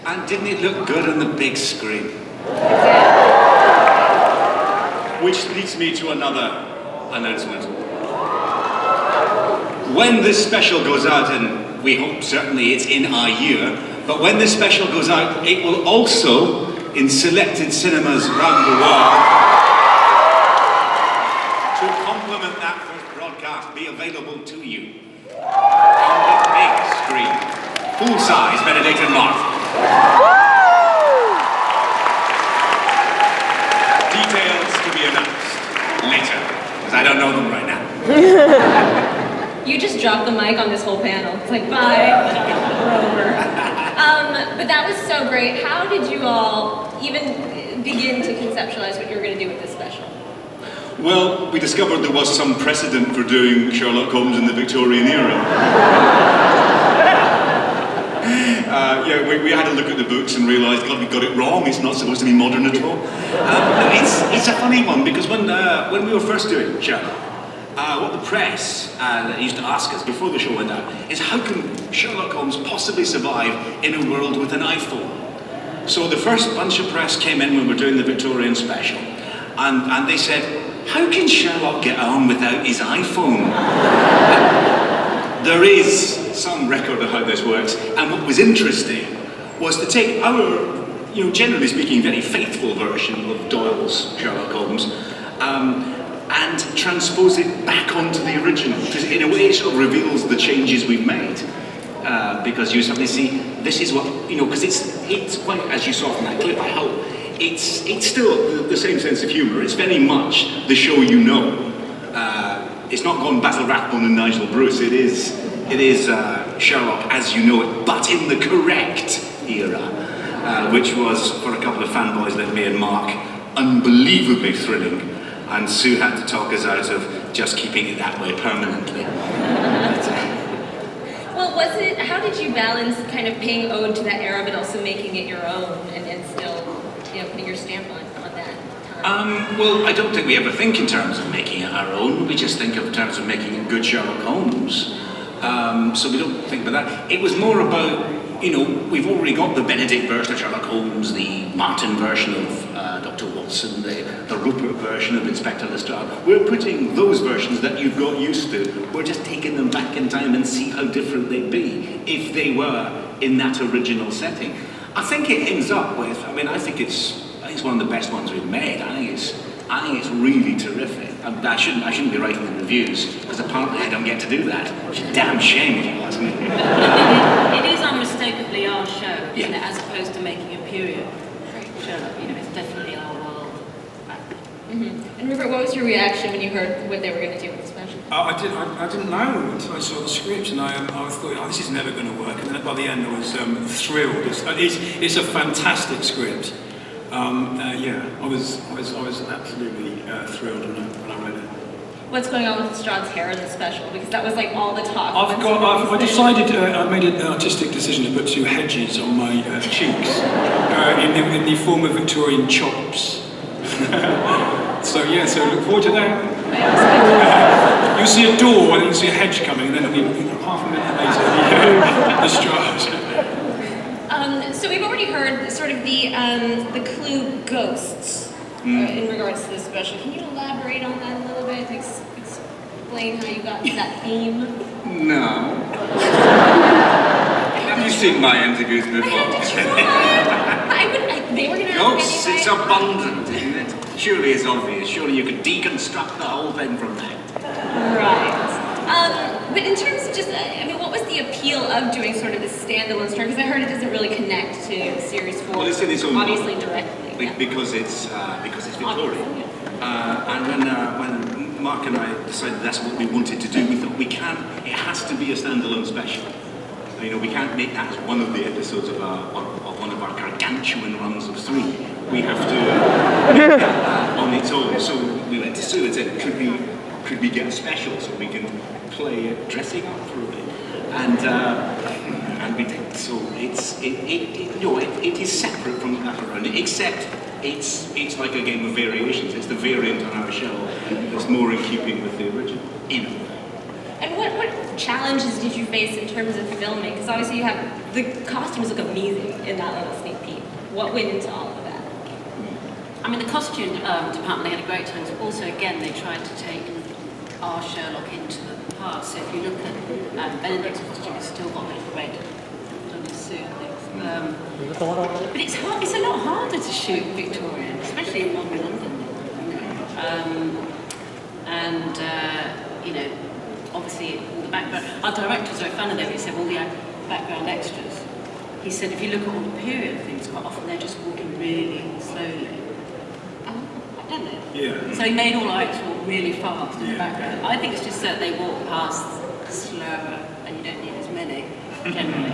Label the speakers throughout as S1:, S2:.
S1: And didn't it look good on the big screen? Which leads me to another announcement. When this special goes out, and we hope certainly it's in our year, but when this special goes out, it will also, in selected cinemas around the world, to complement that first broadcast, be available to you on the big screen. Full-size Benedict and Martha. Details to be announced later, because I don't know them right now.
S2: You just dropped the mic on this whole panel. It's like, bye, we're over. But that was so great. How did you all even begin to conceptualize what you were going to do with this special?
S1: Well, we discovered there was some precedent for doing Sherlock Holmes in the Victorian era. We had a look at the books and realised, God, we got it wrong. It's not supposed to be modern at all. It's a funny one, because when we were first doing Sherlock, what the press used to ask us before the show went out is, how can Sherlock Holmes possibly survive in a world with an iPhone? So the first bunch of press came in when we were doing the Victorian special, and they said, how can Sherlock get on without his iPhone? There is some record of how this works, and what was interesting was to take our, generally speaking, very faithful version of Doyle's Sherlock Holmes, and transpose it back onto the original, because in a way it sort of reveals the changes we've made. Because you suddenly see, this is what, because it's quite, as you saw from that clip, I hope, it's still the same sense of humour. It's very much the show you know. It's not gone Basil Rathbone and Nigel Bruce. It is Sherlock as you know it, but in the correct era, which was, for a couple of fanboys like me and Mark, unbelievably thrilling. And Sue had to talk us out of just keeping it that way permanently.
S2: Well, how did you balance kind of paying ode to that era, but also making it your own, and still, putting your stamp on that time?
S1: Well, I don't think we ever think in terms of making it our own. We just think in terms of making a good Sherlock Holmes. So we don't think about that. It was more about, we've already got the Benedict version of Sherlock Holmes, the Martin version of Dr. Watson, the Rupert version of Inspector Lestrade. We're putting those versions that you've got used to, we're just taking them back in time and see how different they'd be if they were in that original setting. I think it ends up with, I think it's one of the best ones we've made. I think it's really terrific. I shouldn't be writing the reviews, because apparently I don't get to do that. Which is a damn shame, if you ask me.
S3: It is unmistakably our show, isn't it, as opposed to making a period Sherlock. It's definitely our world.
S2: Mm-hmm. And Rupert, what was your reaction when you heard what they were going to do with the special?
S4: I didn't know until I saw the script, and I thought, this is never going to work. And then by the end, I was thrilled. It's a fantastic script. I was absolutely thrilled when I read it.
S2: What's going on with Lestrade's hair in the special? Because that was like all the talk.
S4: I decided, I made an artistic decision to put two hedges on my cheeks in the form of Victorian chops. So look forward to that. You'll see a door and then you'll see a hedge coming, and then it'll be half a minute later, Lestrade.
S2: So we've already heard sort of the clue ghosts in regards to this special. Can you elaborate on that a little bit? Explain how you got to that theme?
S1: No. Have you seen my interviews before?
S2: They were going to ask
S1: Ghosts,
S2: anyway.
S1: it's abundant, isn't it? Surely it's obvious. Surely you could deconstruct the whole thing from that.
S2: Right. But in terms of just, what was the appeal of doing sort of this standalone story? Because I heard it doesn't really connect to Series 4,
S1: well, it's in its own
S2: obviously directly.
S1: Because it's Victorian. And when Mark and I decided that's what we wanted to do, we thought it has to be a standalone special. We can't make that as one of the episodes of one of our gargantuan runs of 3. We have to make that on its own. So we went to Sue and said, could we get a special so we can play it dressing up through it? And we did. So it is separate from the background, except it's like a game of variations. It's the variant on our show that's more in keeping with the original.
S2: And what challenges did you face in terms of filming? Because obviously you have the costumes look amazing in that little sneak peek. What went into all of that?
S3: I mean, the costume department, they had a great time. Also, again, they tried to take our Sherlock into the past. So if you look at Benedict's costume, it's still got a little red on his suit and things. But it's hard. It's a lot harder to shoot Victorian, especially in modern London. You know, obviously all the background. Our director was very fun of them. He said all the background extras. He said if you look at all the period things, quite often they're just walking really slowly. I don't know.
S4: Yeah.
S3: So he made all our extras walk really fast in the background. I think it's just that they walk past slower, and you don't need as many generally.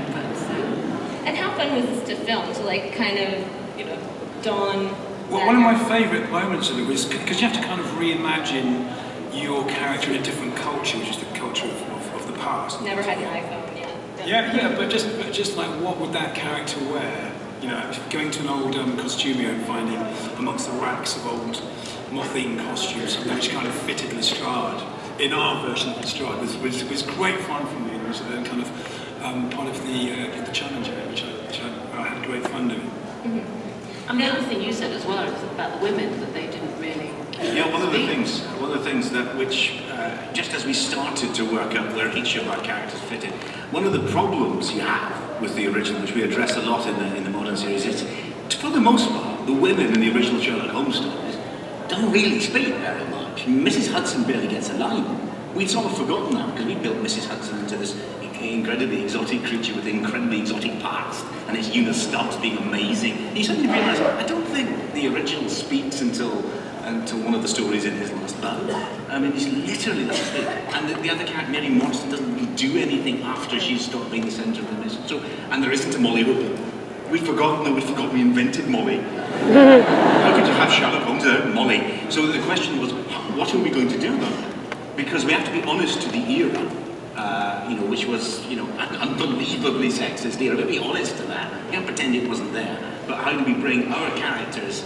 S2: And how fun was this to film? To like kind of, you know, don.
S4: Well, one of my favourite moments of it was because you have to kind of reimagine your character in a different culture, which is the culture of the past.
S2: Never had an iPhone yet.
S4: Yeah, but just like what would that character wear? You know, going to an old costumier and finding amongst the racks of old moth-eaten costumes something which kind of fitted Lestrade. In our version of Lestrade was great fun for me. It was kind of part of the challenge, which I had great fun doing.
S3: Mm-hmm. And the other thing you said as well is about the women, that they didn't really.
S1: Yeah, one of the things that which just as we started to work out where each of our characters fitted, one of the problems you have with the original, which we address a lot in the modern series, is for the most part the women in the original Sherlock Holmes stories don't really speak very much. Mrs. Hudson barely gets a line. We'd sort of forgotten that because we built Mrs. Hudson into this incredibly exotic creature with incredibly exotic past, and it's Eunice Stubbs being amazing. You suddenly realise, I don't think the original speaks until one of the stories in his last bout. I mean, he's literally that big. And the other character, Mary Morrison, doesn't really do anything after she's stopped being the centre of the mission. So, and there isn't a Molly Hooper. We'd forgotten we invented Molly. How could you have Sherlock Holmes without Molly? So the question was, what are we going to do about it? Because we have to be honest to the era. Which was, an unbelievably sexist era. We'll be honest to that. We can't pretend it wasn't there. But how do we bring our characters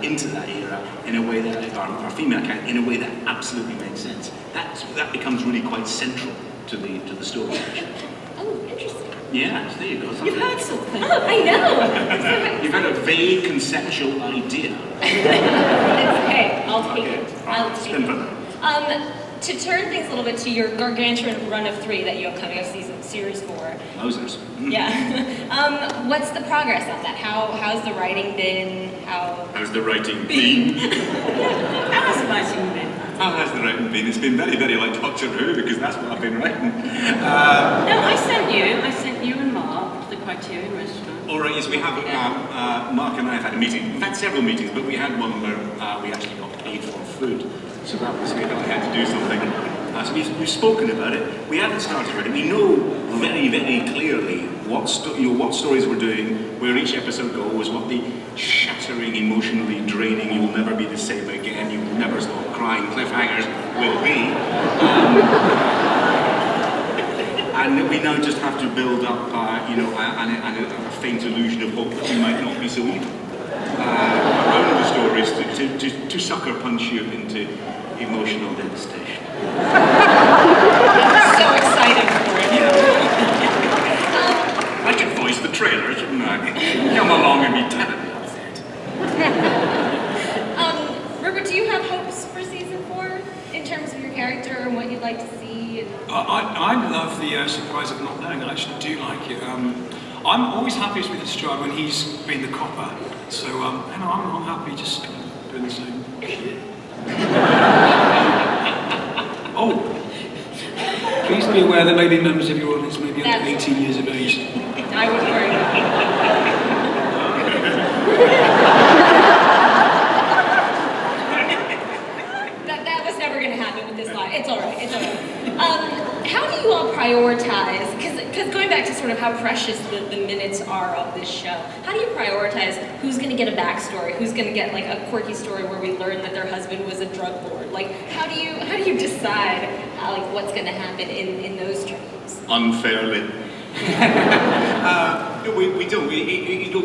S1: into that era in a way that, our female character, in a way that absolutely makes sense? That becomes really quite central to the story.
S2: Oh, interesting.
S1: Yeah, there you go.
S3: You've heard something.
S2: Oh, I know.
S1: You've had a vague conceptual idea.
S2: Hey, I'll take it. I'll take
S1: Spin for
S2: it.
S1: that.
S2: To turn things a little bit to your gargantuan run of 3 that you have coming up series 4.
S1: Wowzers.
S2: Yeah. What's the progress on that? How's the writing been?
S1: How's the writing been?
S3: How has the writing been?
S1: How has the writing been? It's been very, very like Doctor Who, because that's what I've been writing.
S3: No, I sent you and Mark to the Criterion restaurant.
S1: All right, yes, we have, Mark and I have had a meeting. We've had several meetings, but we had one where we actually got paid for food. So that was good, I had to do something. So we've spoken about it. We haven't started writing. We know very, very clearly what stories we're doing, where each episode goes, what the shattering, emotionally draining, you'll never be the same again, you'll never stop crying cliffhangers will be. And we now just have to build up, a faint illusion of hope that we might not be so evil. Around the stories to sucker punch you into emotional devastation.
S2: So excited for it.
S1: I could voice the trailer, shouldn't I? Come along and be terribly upset.
S2: Rupert, do you have hopes for season 4 in terms of your character and what you'd like to see?
S4: I love the surprise of not knowing. I actually do like it. I'm always happiest with Lestrade when he's been the copper. So, I'm happy just kind of doing the same shit. Oh, please be aware there may be members of your audience maybe under 18 years of age.
S2: I would worry. that was never going to happen with this line. It's all right. It's all right. How do you all prioritize? Because going back to sort of how precious the minutes are of this show, how do you prioritize who's going to get a backstory, who's going to get like a quirky story where we learn that their husband was a drug lord? Like, how do you decide what's going to happen in those terms?
S1: Unfairly. We don't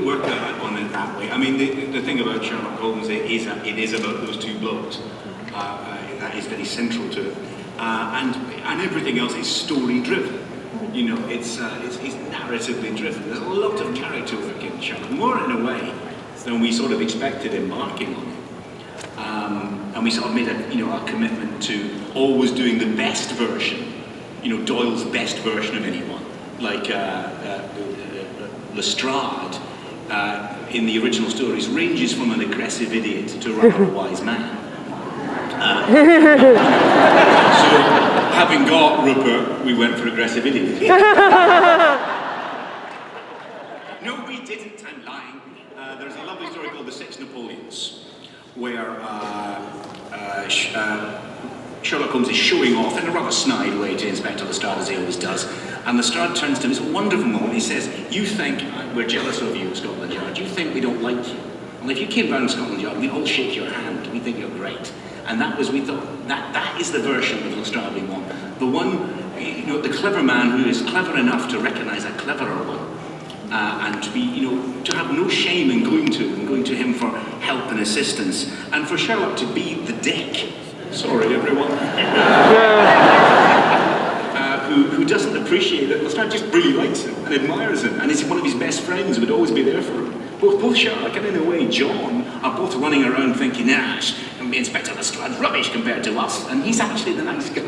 S1: work on it that way. I mean, the thing about Sherlock Holmes it is about those two blokes. That is very central to it. And everything else is story driven. You know, it's narratively driven. There's a lot of character work in Sherlock, more in a way than we sort of expected embarking on it. And we sort of made a commitment to always doing the best version, Doyle's best version of anyone. Like Lestrade, in the original stories, ranges from an aggressive idiot to a rather wise man. So, having got Rupert, we went for aggressive idiot. No, we didn't, I'm lying. There's a lovely story called The Six Napoleons, where Sherlock Holmes is showing off in a rather snide way to Inspector Lestrade, as he always does. And Lestrade turns to him, it's a wonderful moment, he says, you think we're jealous of you, Scotland Yard, you think we don't like you. Well, if you came round Scotland Yard, we'd all shake your hand, we think you're great. And that was, we thought, that is the version of Lestrade we want. The one, the clever man who is clever enough to recognise a cleverer one. And to be, to have no shame in going to him for help and assistance. And for Sherlock to be the dick. Sorry, everyone. Who doesn't appreciate that Lestrade just really likes him and admires him, and is one of his best friends who would always be there for him. Both Sherlock and, in a way, John are both running around thinking, Inspector Lestrade's rubbish compared to us, and he's actually the nice guy.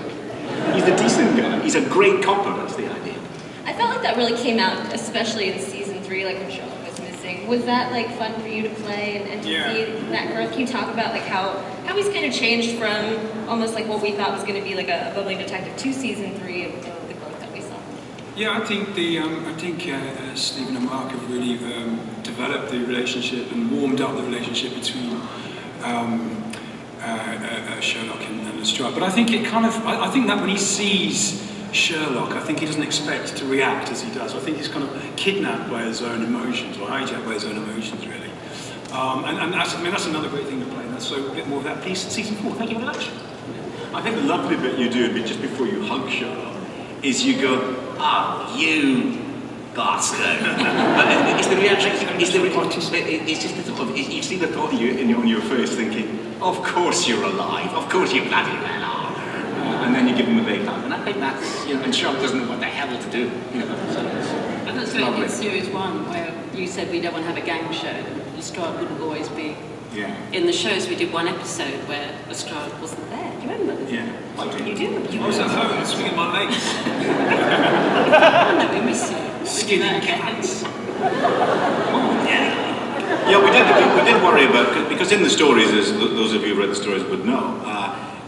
S1: He's the decent guy. He's a great copper, that's the idea.
S2: I felt like that really came out, especially in season 3, like when Sherlock was missing. Was that like fun for you to play and to see that growth? Can you talk about like how he's kind of changed from almost like what we thought was going to be like a bubbling detective to season 3 of the growth that we saw?
S4: Yeah, I think Stephen and Mark have really developed the relationship and warmed up the relationship between Sherlock and Lestrade. But I think I think that when he sees Sherlock, I think he doesn't expect to react as he does. I think he's kind of kidnapped by his own emotions, or hijacked by his own emotions, really. And that's another great thing to play. And so a bit more of that piece in season 4. Thank you very much.
S1: I think the lovely bit you do, just before you hug Sherlock, is you go, "Oh, you bastard!" It's the reaction. It's just the thought of. You see the thought on your face, thinking, "Of course you're alive. Of course you bloody well are." And then you give him a big hug, and I think that's and Sherlock doesn't know what the hell to do.
S3: And that's really in series 1, where you said we don't want to have a gang show. Lestrade wouldn't always be.
S1: Yeah.
S3: In the shows, we did one episode where Lestrade wasn't there. Do you remember?
S1: Yeah.
S3: I do.
S4: I was at home swinging my legs.
S3: Oh no, we miss you.
S4: Skinning cats.
S1: Yeah, we did worry about, because in the stories, as those of you who read the stories would know,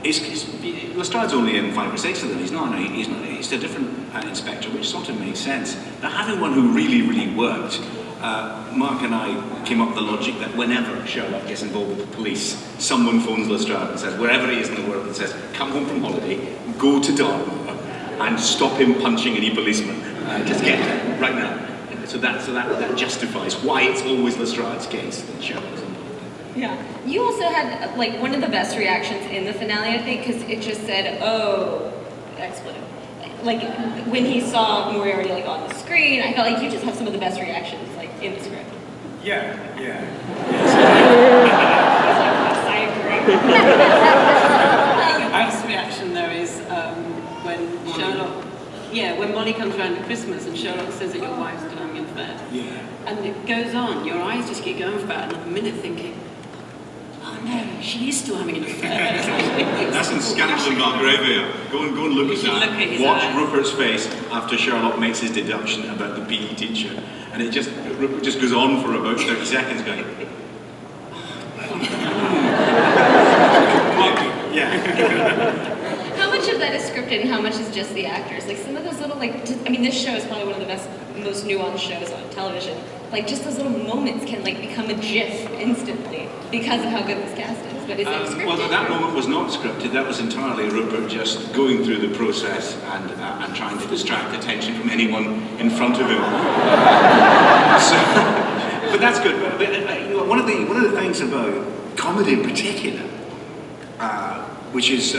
S1: Lestrade's only in 5 or 6 of them. He's a different inspector, which sort of makes sense. Now, having one who really, really worked, Mark and I came up with the logic that whenever Sherlock gets involved with the police, someone phones Lestrade and says, wherever he is in the world, and says, come home from holiday, go to Dartmoor, and stop him punching any policeman. Just get him right now. So that justifies why it's always Lestrade's case that Sherlock's involved.
S2: Yeah. You also had like one of the best reactions in the finale, I think, because it just said, "Oh, expletive." Like when he saw Moriarty like on the screen, I felt like you just have some of the best reactions like in the script.
S4: Yeah.
S2: I agree.
S3: The best reaction though is when Sherlock. Yeah, when Molly comes around at Christmas and Sherlock says that your wife's still having an affair.
S4: Yeah.
S3: And it goes on, your eyes just keep going for about another minute thinking, oh no, she is still having an affair.
S1: That's in Scandal and Belgravia. Go and look at that.
S3: Look at his
S1: Watch
S3: eyes.
S1: Rupert's face after Sherlock makes his deduction about the PE teacher. And Rupert just goes on for about 30 seconds going, yeah.
S2: How much of that is scripted and how much is just the actors? Like some of those little this show is probably one of the most nuanced shows on television. Like just those little moments can like become a GIF instantly because of how good this cast is. But is it scripted?
S1: Well, that moment was not scripted. That was entirely Rupert just going through the process and trying to distract attention from anyone in front of him. But that's good. But one of the things about comedy in particular, which is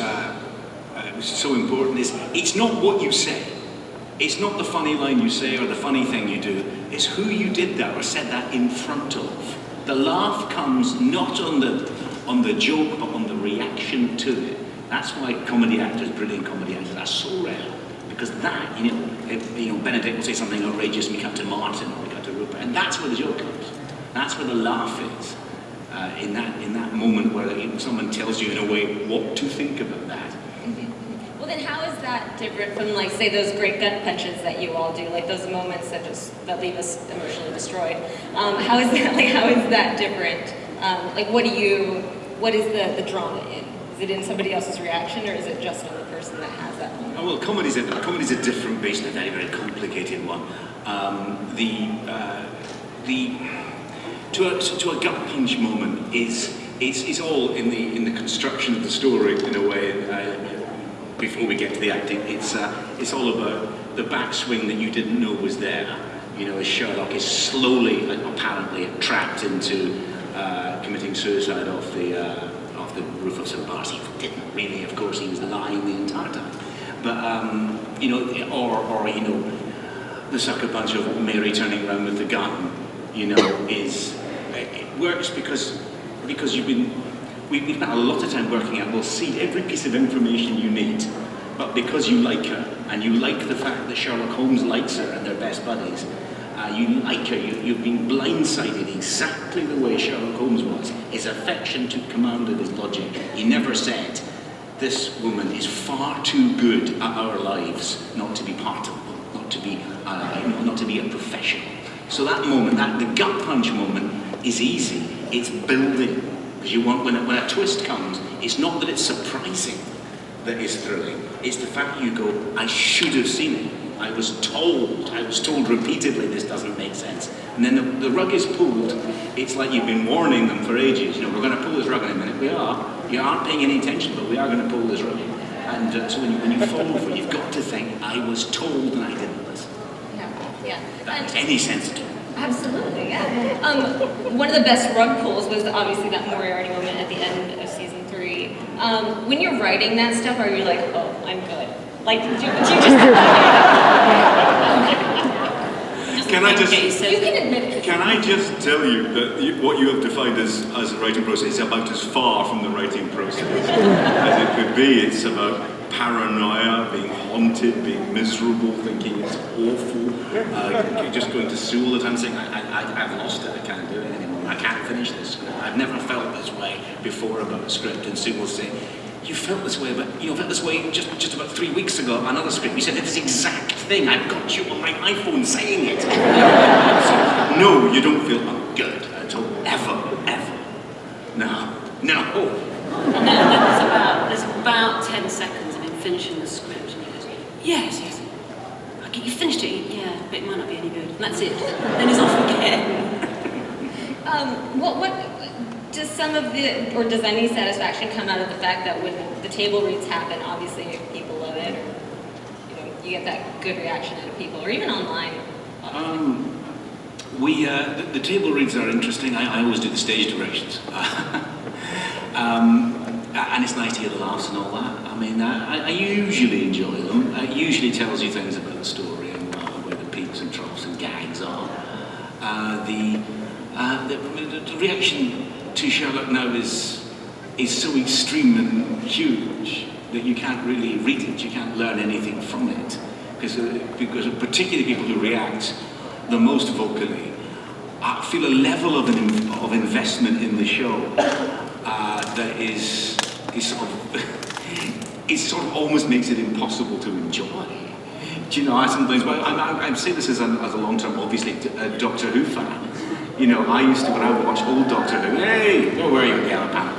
S1: so important, is it's not what you say. It's not the funny line you say or the funny thing you do. It's who you did that or said that in front of. The laugh comes not on the joke, but on the reaction to it. That's why brilliant comedy actors are so rare. because that, Benedict will say something outrageous, and we cut to Martin, or we cut to Rupert, and that's where the joke comes. That's where the laugh is. In that moment where someone tells you in a way what to think about that.
S2: Mm-hmm. Well, then how is that different from, like, say, those great gut punches that you all do, like those moments that leave us emotionally destroyed? How is that different? What is the drama in? Is it in somebody else's reaction, or is it just on the person that has that moment?
S1: Oh, well, comedy's a different beast, and a very, very complicated one. To a gut punch moment is all in the construction of the story in a way. Before we get to the acting, it's all about the backswing that you didn't know was there. As Sherlock is slowly, apparently, trapped into committing suicide off the roof of St. Bart's. He didn't really, of course, he was lying the entire time. But the sucker punch of Mary turning around with the gun, it works because we've spent a lot of time working out, we'll seed every piece of information you need, but because you like her, and you like the fact that Sherlock Holmes likes her and they're best buddies, you like her, you've been blindsided exactly the way Sherlock Holmes was. His affection took command of his logic. He never said, this woman is far too good at our lives not to be part of them, not to be a professional. So that moment, the gut punch moment, is easy. It's building. Because you want, when a twist comes, it's not that it's surprising that it's thrilling. It's the fact that you go, I should have seen it. I was told repeatedly this doesn't make sense. And then the rug is pulled. It's like you've been warning them for ages. We're going to pull this rug in a minute. We are. You aren't paying any attention, but we are going to pull this rug. And so when you fall for it, you've got to think, I was told and I didn't listen.
S2: Yeah.
S1: That makes any sense at all.
S2: Absolutely, yeah. One of the best rug pulls was obviously that Moriarty moment at the end of season 3. When you're writing that stuff, are you like, oh, I'm good? Like, do you
S1: Can I just tell you that what you have defined as a writing process is about as far from the writing process as it could be. It's about paranoia, being haunted, being miserable, thinking it's awful, just going to Sue all the time saying, I've lost it, I can't do it anymore, I can't finish this script. I've never felt this way before about a script, and Sue will say, you felt this way, but you felt this way just about 3 weeks ago about another script. You said this exact thing. I've got you on my iPhone saying it. So, no, you don't feel good at all. Ever. No.
S3: And then there's about 10 seconds of him finishing the script, and he goes, yes. Okay, you finished it? Yeah, but it might not be any good. And that's it. Then he's off again.
S2: Does does any satisfaction come out of the fact that when the table reads happen, obviously people love it, or you get that good reaction out of people, or even online?
S1: The table reads are interesting. I always do the stage directions. And it's nice to hear the laughs and all that. I mean, I usually enjoy them. It usually tells you things about the story and where the peaks and troughs and gags are. The reaction to Sherlock now is so extreme and huge that you can't really read it. You can't learn anything from it because particularly people who react the most vocally feel a level of investment in the show that is sort of almost makes it impossible to enjoy. Do you know, I sometimes, I say this as a long-term, obviously, Doctor Who fan. I used to, when I would watch old Doctor Who, hey, don't worry, you're yellow panel.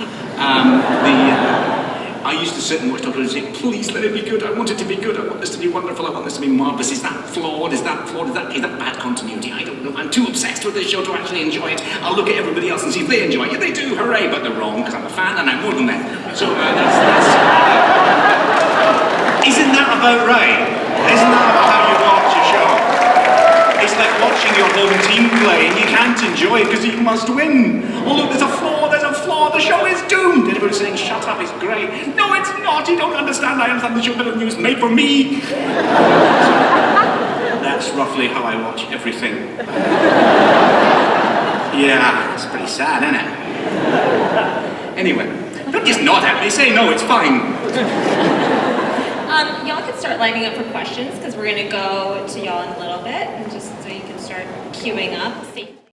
S1: I used to sit and watch Doctor Who and say, please let it be good, I want it to be good, I want this to be wonderful, I want this to be marvellous. Is that flawed? Is that bad continuity? I don't know. I'm too obsessed with this show to actually enjoy it. I'll look at everybody else and see if they enjoy it. Yeah, they do, hooray, but they're wrong, because I'm a fan and I'm more than them. So isn't that about right? Isn't that about how you watch a show? It's like watching your home team play and you can't enjoy it because you must win. Oh look, there's a flaw, the show is doomed. Everybody's saying, shut up, it's great. No, it's not, you don't understand. I understand the show bit of news made for me. So, that's roughly how I watch everything. Yeah, it's pretty sad, isn't it? Anyway, don't just nod at me, say no, it's fine.
S2: Y'all can start lining up for questions because we're going to go to y'all in a little bit, and just so you can start queuing up.